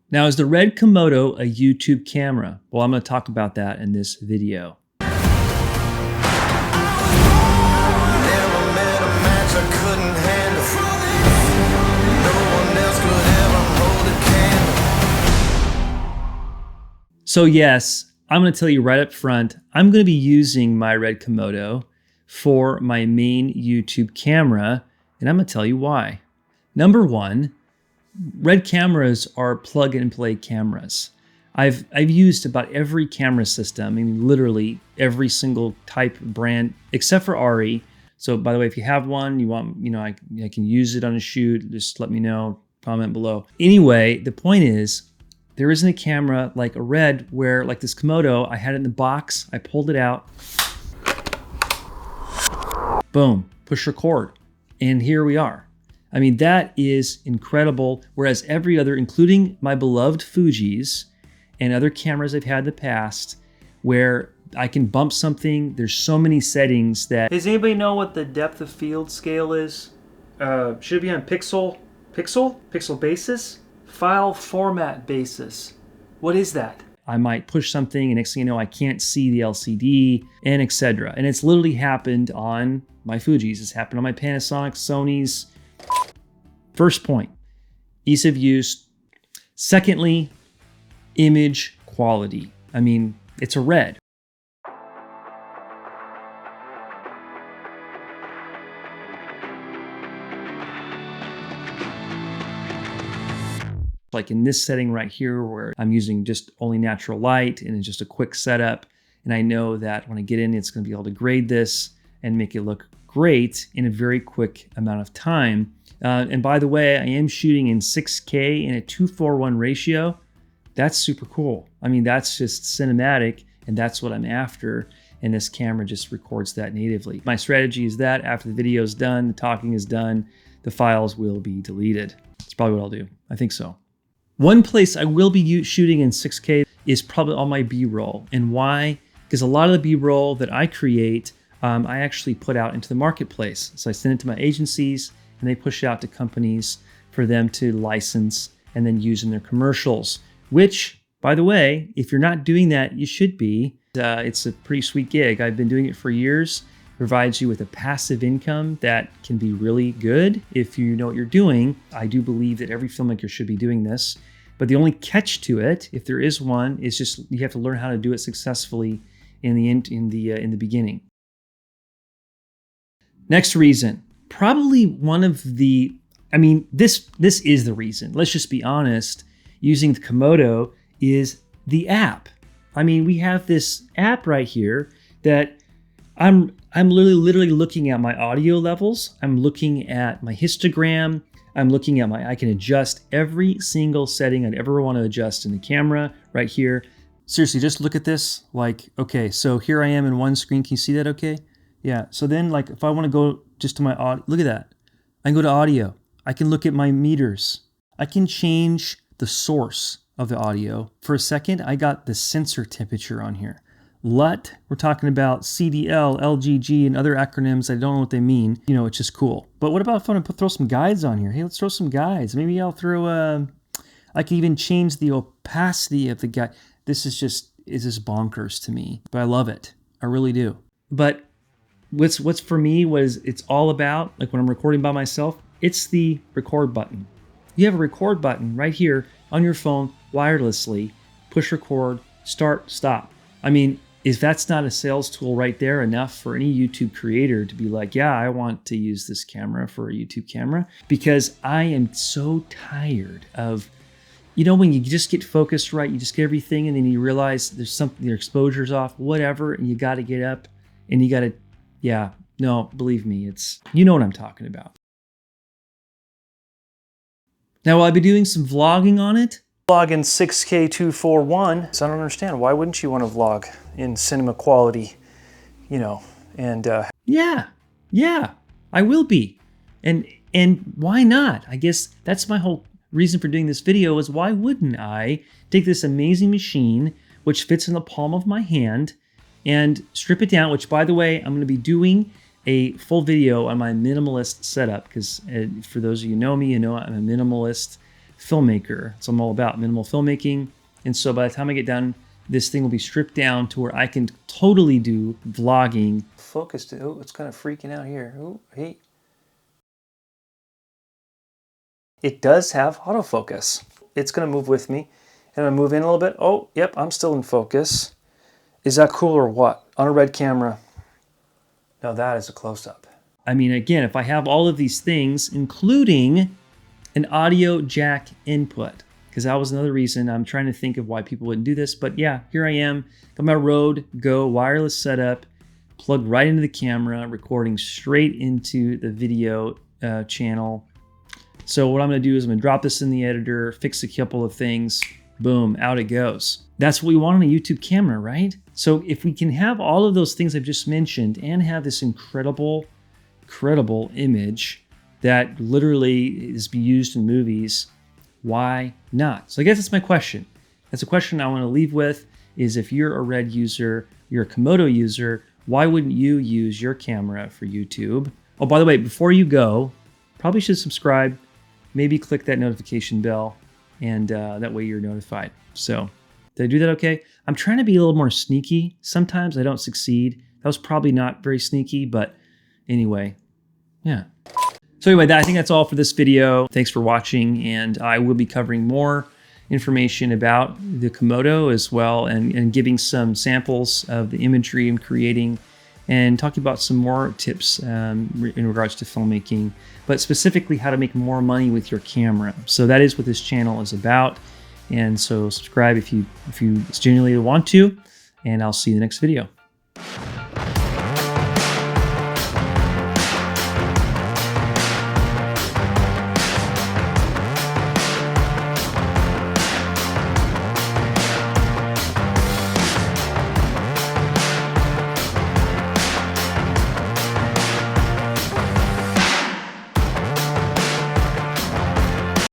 Now, is the RED Komodo a YouTube camera? Well, I'm going to talk about that in this video. So yes, I'm going to tell you right up front, I'm going to be using my RED Komodo for my main YouTube camera, and I'm going to tell you why. Number one, RED cameras are plug and play cameras. I've used about every camera system, I mean literally every single type brand except for RE. So by the way, if you have one, you want, I can use it on a shoot, just let me know, comment below. Anyway, the point is, there isn't a camera like a RED where, like this Komodo, I had it in the box, I pulled it out, boom, push record, and here we are. I mean, that is incredible. Whereas every other, including my beloved Fujis and other cameras I've had in the past, where I can bump something, there's so many settings that... Does anybody know what the depth of field scale is? Should it be on pixel basis? File format basis. What is that? I might push something and next thing you know, I can't see the LCD and etc. And it's literally happened on my Fujis. It's happened on my Panasonic, Sony's. First point, ease of use. Secondly, image quality. I mean, it's a RED. Like in this setting right here where I'm using just only natural light and it's just a quick setup. And I know that when I get in, it's going to be able to grade this and make it look great in a very quick amount of time. And by the way, I am shooting in 6K in a 2:1 ratio. That's super cool. I mean, that's just cinematic and that's what I'm after. And this camera just records that natively. My strategy is that after the video is done, the talking is done, the files will be deleted. That's probably what I'll do. I think so. One place I will be shooting in 6K is probably all my B-roll. And why? Because a lot of the B-roll that I create, I actually put out into the marketplace. So I send it to my agencies and they push it out to companies for them to license and then use in their commercials. Which, by the way, if you're not doing that, you should be. It's a pretty sweet gig. I've been doing it for years. It provides you with a passive income that can be really good if you know what you're doing. I do believe that every filmmaker should be doing this. But the only catch to it, if there is one, is just you have to learn how to do it successfully in the beginning. Next reason, probably one of the, I mean, this is the reason. Let's just be honest. Using the Komodo is the app. I mean, we have this app right here that I'm literally looking at my audio levels. I'm looking at my histogram. I'm looking at I can adjust every single setting I'd ever want to adjust in the camera right here. Seriously, just look at this. Like, okay, so here I am in one screen. Can you see that okay? Yeah, so then like if I want to go just to my audio, look at that. I can go to audio. I can look at my meters. I can change the source of the audio. For a second, I got the sensor temperature on here. LUT, we're talking about CDL, LGG, and other acronyms. I don't know what they mean. You know, it's just cool. But what about if I want to throw some guides on here? Hey, let's throw some guides. Maybe I'll throw I can even change the opacity of the guide. This is just bonkers to me, but I love it. I really do. But what's for me was it's all about, like when I'm recording by myself, it's the record button. You have a record button right here on your phone wirelessly, push record, start, stop. I mean, if that's not a sales tool right there enough for any YouTube creator to be like, yeah, I want to use this camera for a YouTube camera, because I am so tired of, you know, when you just get focused right, you just get everything and then you realize there's something, your exposure's off, whatever, and you got to get up and you got to, yeah, no, believe me, it's, you know what I'm talking about. Now, will I be doing some vlogging on it? Vlog in 6K 241. So I don't understand. Why wouldn't you want to vlog in cinema quality, you know, and yeah, I will be. And why not? I guess that's my whole reason for doing this video is why wouldn't I take this amazing machine, which fits in the palm of my hand, and strip it down, which by the way, I'm going to be doing a full video on my minimalist setup because for those of you who know me, you know I'm a minimalist. filmmaker. That's what I'm all about, minimal filmmaking. And so by the time I get done, this thing will be stripped down to where I can totally do vlogging. Focused. Oh, it's kind of freaking out here. Oh, hey. It does have autofocus. It's going to move with me. And I move in a little bit. Oh, yep, I'm still in focus. Is that cool or what? On a RED camera. Now that is a close-up. I mean, again, if I have all of these things, including an audio jack input, because that was another reason I'm trying to think of why people wouldn't do this. But yeah, here I am. Got my Rode Go wireless setup, plugged right into the camera, recording straight into the video channel. So what I'm going to do is I'm going to drop this in the editor, fix a couple of things, boom, out it goes. That's what we want on a YouTube camera, right? So if we can have all of those things I've just mentioned and have this incredible image that literally is used in movies, why not? So I guess that's my question. That's a question I want to leave with, is if you're a RED user, you're a Komodo user, why wouldn't you use your camera for YouTube? Oh, by the way, before you go, probably should subscribe, maybe click that notification bell, and that way you're notified. So did I do that okay? I'm trying to be a little more sneaky. Sometimes I don't succeed. That was probably not very sneaky, but anyway, yeah. So anyway, I think that's all for this video. Thanks for watching, and I will be covering more information about the Komodo as well, and giving some samples of the imagery I'm creating, and talking about some more tips in regards to filmmaking, but specifically how to make more money with your camera. So that is what this channel is about. And so subscribe if you genuinely want to, and I'll see you in the next video.